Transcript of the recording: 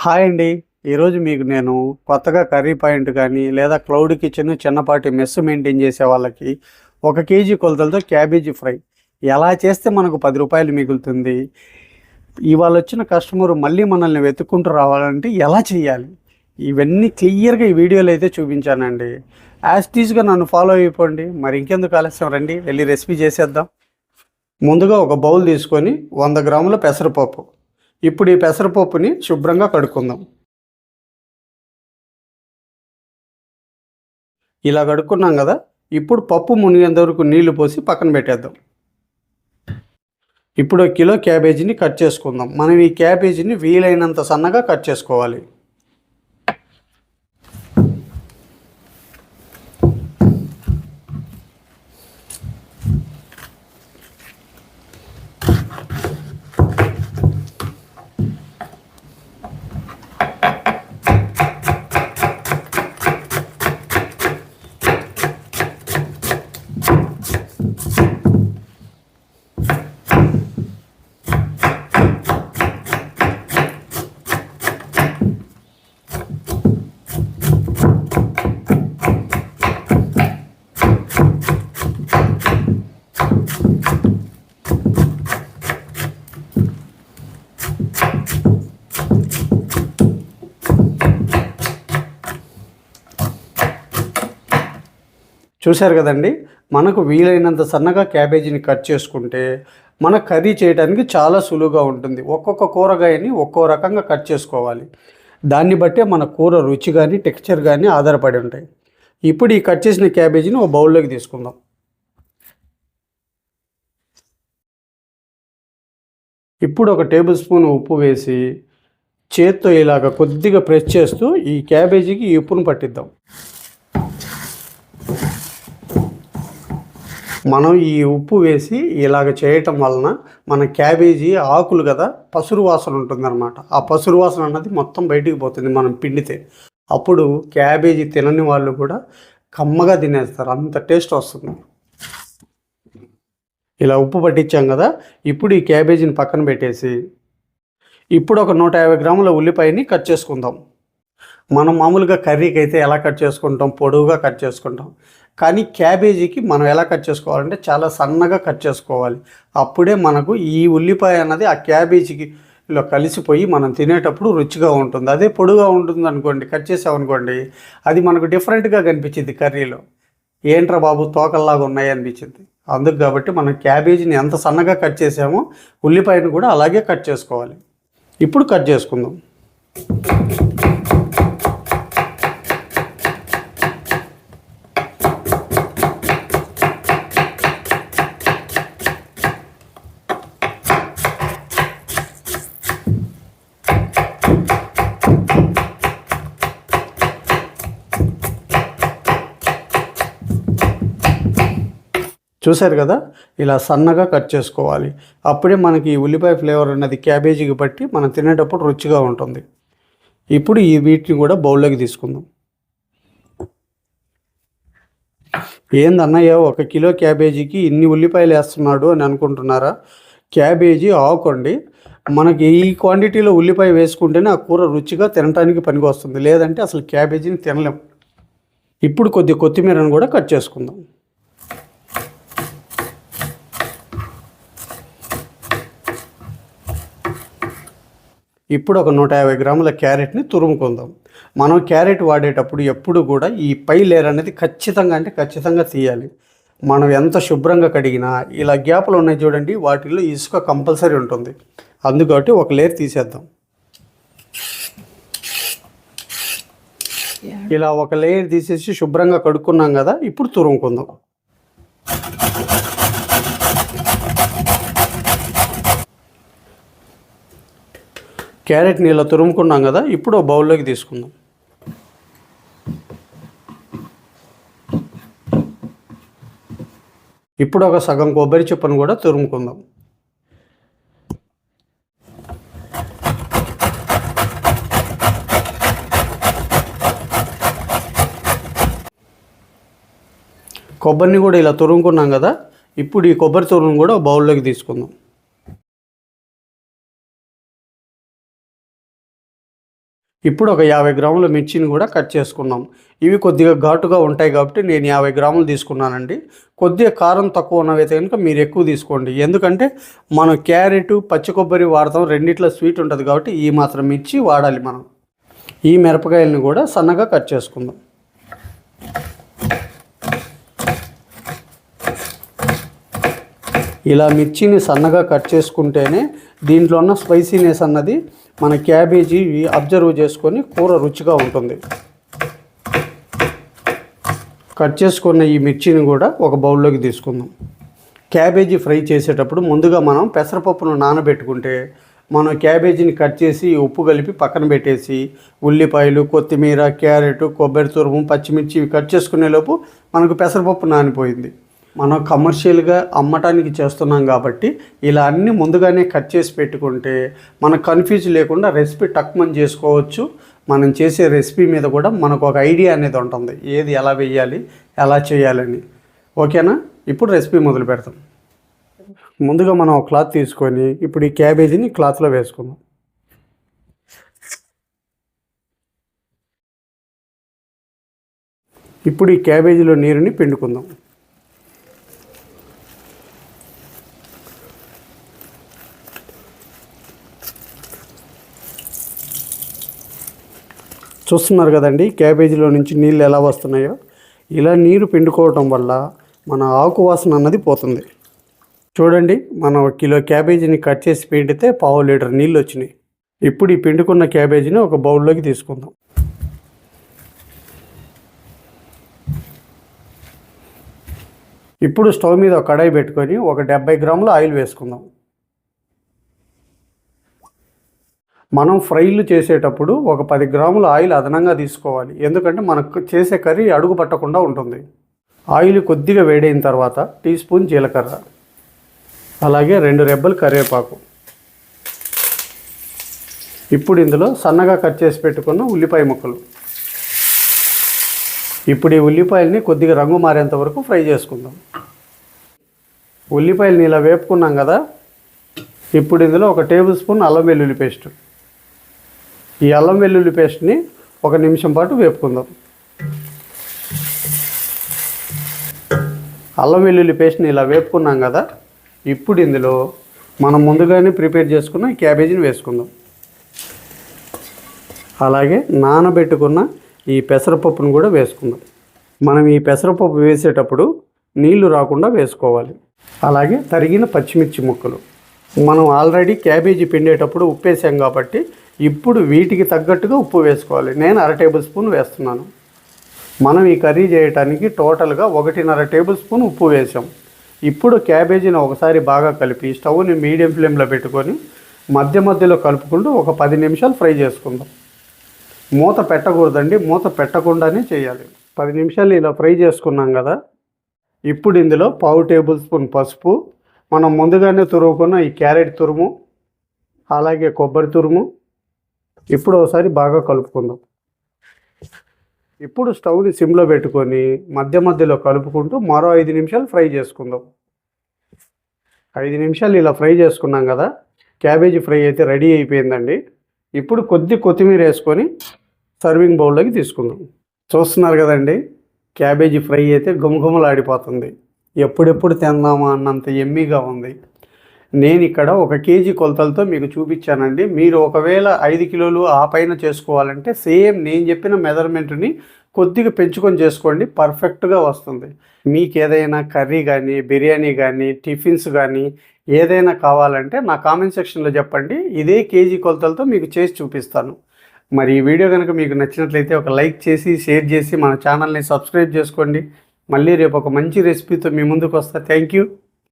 Hi అండి. ఈరోజు మీకు నేను కొత్తగా కర్రీ పాయింట్ కానీ లేదా క్లౌడ్ కిచెన్ చిన్నపాటి మెస్ మెయింటైన్ చేసే వాళ్ళకి 1 కేజీ కొలతలతో క్యాబేజీ ఫ్రై ఎలా చేస్తే మనకు రూ. 10 మిగులుతుంది, ఇవాళ వచ్చిన కస్టమర్ మళ్ళీ మనల్ని వెతుక్కుంటూ రావాలంటే ఎలా చేయాలి, ఇవన్నీ క్లియర్గా ఈ వీడియోలో అయితే చూపించానండి. యాజ్ టీజ్గా నన్ను ఫాలో అయిపోండి. మరి ఇంకెందుకు ఆలస్యం, రండి వెళ్ళి రెసిపీ చేసేద్దాం. ముందుగా ఒక బౌల్ తీసుకొని 100 గ్రాముల పెసరపప్పు. ఇప్పుడు ఈ పెసరపప్పుని శుభ్రంగా కడుక్కుందాం. ఇలా కడుక్కున్నాం కదా, ఇప్పుడు పప్పు మునిగేంత వరకు నీళ్లు పోసి పక్కన పెట్టేద్దాం. ఇప్పుడు 1 కిలో క్యాబేజీని కట్ చేసుకుందాం. మనం ఈ క్యాబేజీని వీలైనంత సన్నగా కట్ చేసుకోవాలి. చూశారు కదండి, మనకు వీలైనంత సన్నగా క్యాబేజీని కట్ చేసుకుంటే మన కర్రీ చేయడానికి చాలా సులువుగా ఉంటుంది. ఒక్కొక్క కూరగాయని ఒక్కో రకంగా కట్ చేసుకోవాలి. దాన్ని బట్టే మన కూర రుచి కానీ టెక్స్చర్ కానీ ఆధారపడి ఉంటాయి. ఇప్పుడు ఈ కట్ చేసిన క్యాబేజీని ఒక బౌల్లోకి తీసుకుందాం. ఇప్పుడు 1 టేబుల్ స్పూన్ ఉప్పు వేసి చేత్తో ఇలాగ కొద్దిగా ప్రెస్ చేస్తూ ఈ క్యాబేజీకి ఈ ఉప్పును పట్టిద్దాం. మనం ఈ ఉప్పు వేసి ఇలాగ చేయటం వలన మన క్యాబేజీ ఆకులు కదా, పసురు వాసన ఉంటుందన్నమాట. ఆ పసురు వాసన అన్నది మొత్తం బయటికి పోతుంది మనం పిండితే. అప్పుడు క్యాబేజీ తినని వాళ్ళు కూడా కమ్మగా తినేస్తారు, అంత టేస్ట్ వస్తుంది. ఇలా ఉప్పు పట్టించాం కదా, ఇప్పుడు ఈ క్యాబేజీని పక్కన పెట్టేసి ఇప్పుడు ఒక 150 గ్రాముల ఉల్లిపాయని కట్ చేసుకుందాం. మనం మామూలుగా కర్రీకి అయితే ఎలా కట్ చేసుకుంటాం, పొడవుగా కట్ చేసుకుంటాం. కానీ క్యాబేజీకి మనం ఎలా కట్ చేసుకోవాలంటే చాలా సన్నగా కట్ చేసుకోవాలి. అప్పుడే మనకు ఈ ఉల్లిపాయ అన్నది ఆ క్యాబేజీకి ఇలా కలిసిపోయి మనం తినేటప్పుడు రుచిగా ఉంటుంది. అదే పొడుగా ఉంటుంది అనుకోండి, కట్ చేసామనుకోండి, అది మనకు డిఫరెంట్గా కనిపించింది కర్రీలో. ఏంట్రా బాబు తోకల్లాగా ఉన్నాయి అనిపించింది. అందుకు కాబట్టి మనం క్యాబేజీని ఎంత సన్నగా కట్ చేసామో ఉల్లిపాయను కూడా అలాగే కట్ చేసుకోవాలి. ఇప్పుడు కట్ చేసుకుందాం. చూశారు కదా, ఇలా సన్నగా కట్ చేసుకోవాలి. అప్పుడే మనకి ఈ ఉల్లిపాయ ఫ్లేవర్ అన్నది క్యాబేజీకి బట్టి మనం తినేటప్పుడు రుచిగా ఉంటుంది. ఇప్పుడు ఈ వీటిని కూడా బౌల్లోకి తీసుకుందాం. ఏందన్నయ్య 1 కిలో క్యాబేజీకి ఇన్ని ఉల్లిపాయలు వేస్తున్నాడు అని అనుకుంటున్నారా? క్యాబేజీ ఆకండి, మనకి ఈ క్వాంటిటీలో ఉల్లిపాయ వేసుకుంటేనే ఆ కూర రుచిగా తినడానికి పనికి వస్తుంది, లేదంటే అసలు క్యాబేజీని తినలేం. ఇప్పుడు కొద్దిగా కొత్తిమీరను కూడా కట్ చేసుకుందాం. ఇప్పుడు ఒక 150 గ్రాముల క్యారెట్ని తురుముకుందాం. మనం క్యారెట్ వాడేటప్పుడు ఎప్పుడు కూడా ఈ పై లేయర్ అనేది ఖచ్చితంగా తీయాలి. మనం ఎంత శుభ్రంగా కడిగినా ఇలా గ్యాప్లు ఉన్నాయి చూడండి, వాటిల్లో ఇసుక కంపల్సరీ ఉంటుంది. అందుకని ఒక లేయర్ తీసేద్దాం. ఇలా ఒక లేయర్ తీసేసి శుభ్రంగా కడుక్కున్నాం కదా, ఇప్పుడు తురుముకుందాం. క్యారెట్ని ఇలా తురుముకున్నాం కదా, ఇప్పుడు ఒక బౌల్లోకి తీసుకుందాం. ఇప్పుడు ఒక సగం కొబ్బరి చిప్పను కూడా తురుముకుందాం. కొబ్బరిని కూడా ఇలా తురుముకున్నాం కదా, ఇప్పుడు ఈ కొబ్బరి తురుమును కూడా బౌల్లోకి తీసుకుందాం. ఇప్పుడు ఒక 50 గ్రాముల మిర్చిని కూడా కట్ చేసుకున్నాం. ఇవి కొద్దిగా ఘాటుగా ఉంటాయి కాబట్టి నేను 50 గ్రాములు తీసుకున్నానండి. కొద్దిగా కారం తక్కువ ఉన్నవైతే కనుక మీరు ఎక్కువ తీసుకోండి. ఎందుకంటే మనం క్యారెట్, పచ్చి కొబ్బరి వాడతాం, రెండిట్లో స్వీట్ ఉంటుంది కాబట్టి ఈ మాత్రం మిర్చి వాడాలి మనం. ఈ మిరపకాయలను కూడా సన్నగా కట్ చేసుకుందాం. ఇలా మిర్చిని సన్నగా కట్ చేసుకుంటేనే దీంట్లో ఉన్న స్పైసీనెస్ అన్నది మన క్యాబేజీ అబ్జర్వ్ చేసుకొని కూర రుచిగా ఉంటుంది. కట్ చేసుకున్న ఈ మిర్చిని కూడా ఒక బౌల్లోకి తీసుకుందాం. క్యాబేజీ ఫ్రై చేసేటప్పుడు ముందుగా మనం పెసరపప్పును నానబెట్టుకుంటే మనం క్యాబేజీని కట్ చేసి ఉప్పు కలిపి పక్కన పెట్టేసి ఉల్లిపాయలు, కొత్తిమీర, క్యారెట్, కొబ్బరి తురుము, పచ్చిమిర్చి ఇవి కట్ చేసుకునేలోపు మనకు పెసరపప్పు నానిపోయింది. మనం కమర్షియల్గా అమ్మటానికి చేస్తున్నాం కాబట్టి ఇలా అన్నీ ముందుగానే కట్ చేసి పెట్టుకుంటే మనకు కన్ఫ్యూజ్ లేకుండా రెసిపీ టక్మని చేసుకోవచ్చు. మనం చేసే రెసిపీ మీద కూడా మనకు ఒక ఐడియా అనేది ఉంటుంది, ఏది ఎలా వేయాలి, ఎలా చేయాలని. ఓకేనా? ఇప్పుడు రెసిపీ మొదలు పెడతాం. ముందుగా మనం ఒక క్లాత్ తీసుకొని ఇప్పుడు ఈ క్యాబేజీని క్లాత్లో వేసుకుందాం. ఇప్పుడు ఈ క్యాబేజీలో నీరుని పిండుకుందాం. చూస్తున్నారు కదండి క్యాబేజీలో నుంచి నీళ్ళు ఎలా వస్తున్నాయో. ఇలా నీరు పిండుకోవటం వల్ల మన ఆకు వాసన అన్నది పోతుంది. చూడండి, మనం 1 కిలో క్యాబేజీని కట్ చేసి పిండితే 1/2 లీటర్ నీళ్ళు వచ్చినాయి. ఇప్పుడు ఈ పిండుకున్న క్యాబేజీని ఒక బౌల్లోకి తీసుకుందాం. ఇప్పుడు స్టవ్ మీద ఒక కడాయి పెట్టుకొని ఒక 70 గ్రాముల ఆయిల్ వేసుకుందాం. మనం ఫ్రైలు చేసేటప్పుడు ఒక 10 గ్రాముల ఆయిల్ అదనంగా తీసుకోవాలి. ఎందుకంటే మనకు చేసే కర్రీ అడుగు పట్టకుండా ఉంటుంది. ఆయిల్ కొద్దిగా వేడైన తర్వాత టీ స్పూన్ జీలకర్ర, అలాగే 2 రెబ్బలు కరివేపాకు. ఇప్పుడు ఇందులో సన్నగా కట్ చేసి పెట్టుకున్న ఉల్లిపాయ ముక్కలు. ఇప్పుడు ఈ ఉల్లిపాయల్ని కొద్దిగా రంగు మారేంత వరకు ఫ్రై చేసుకుందాం. ఉల్లిపాయలని ఇలా వేపుకున్నాం కదా. ఇప్పుడు ఇందులో 1 టేబుల్ స్పూన్ అల్లం వెల్లుల్లి పేస్ట్. ఈ అల్లం వెల్లుల్లి పేస్ట్ని 1 నిమిషం పాటు వేపుకుందాం. అల్లం వెల్లుల్లి పేస్ట్ని ఇలా వేపుకున్నాం కదా. ఇప్పుడు ఇందులో మనం ముందుగానే ప్రిపేర్ చేసుకున్న ఈ క్యాబేజీని వేసుకుందాం. అలాగే నానబెట్టుకున్న ఈ పెసరపప్పును కూడా వేసుకుందాం. మనం ఈ పెసరపప్పు వేసేటప్పుడు నీళ్లు రాకుండా వేసుకోవాలి. అలాగే తరిగిన పచ్చిమిర్చి ముక్కలు. మనం ఆల్రెడీ క్యాబేజీ పిండేటప్పుడు ఉప్పు వేసాం కాబట్టి ఇప్పుడు వీటికి తగ్గట్టుగా ఉప్పు వేసుకోవాలి. నేను 1/2 టేబుల్ స్పూన్ వేస్తున్నాను. మనం ఈ కర్రీ చేయడానికి టోటల్గా 1.5 టేబుల్ స్పూన్ ఉప్పు వేసాం. ఇప్పుడు క్యాబేజీని ఒకసారి బాగా కలిపి స్టవ్ని మీడియం ఫ్లేమ్లో పెట్టుకొని మధ్య మధ్యలో కలుపుకుంటూ ఒక 10 నిమిషాలు ఫ్రై చేసుకుందాం. మూత పెట్టకూడదండి, మూత పెట్టకుండానే చేయాలి. 10 నిమిషాలు ఇలా ఫ్రై చేసుకున్నాం కదా. ఇప్పుడు ఇందులో 1/2 టేబుల్ స్పూన్ పసుపు, మనం ముందుగానే తురుముకున్న ఈ క్యారెట్ తురుము, అలాగే కొబ్బరి తురుము. ఇప్పుడు ఒకసారి బాగా కలుపుకుందాం. ఇప్పుడు స్టవ్ని సిమ్లో పెట్టుకొని మధ్య మధ్యలో కలుపుకుంటూ మరో 5 నిమిషాలు ఫ్రై చేసుకుందాం. 5 నిమిషాలు ఇలా ఫ్రై చేసుకున్నాం కదా. క్యాబేజీ ఫ్రై అయితే రెడీ అయిపోయిందండి. ఇప్పుడు కొత్తిమీర వేసుకొని సర్వింగ్ బౌల్లోకి తీసుకుందాం. చూస్తున్నారు కదండి, క్యాబేజీ ఫ్రై అయితే గుమగుమలాడిపోతుంది. ఎప్పుడెప్పుడు తిందామా అన్నంత ఎమ్మీగా ఉంది. నేను ఇక్కడ 1 కేజీ కొలతలతో మీకు చూపించానండి. మీరు ఒకవేళ 5 కిలోలు ఆ పైన చేసుకోవాలంటే సేమ్ నేను చెప్పిన మెజర్మెంట్ని కొద్దిగా పెంచుకొని చేసుకోండి, పర్ఫెక్ట్గా వస్తుంది. మీకు ఏదైనా కర్రీ కానీ, బిర్యానీ కానీ, టిఫిన్స్ కానీ ఏదైనా కావాలంటే నా కామెంట్ సెక్షన్లో చెప్పండి. ఇదే కేజీ కొలతలతో మీకు చేసి చూపిస్తాను. మరి ఈ వీడియో కనుక మీకు నచ్చినట్లయితే ఒక లైక్ చేసి, షేర్ చేసి మన ఛానల్ని సబ్స్క్రైబ్ చేసుకోండి. మళ్ళీ రేపు ఒక మంచి రెసిపీతో మీ ముందుకు వస్తా. Thank you.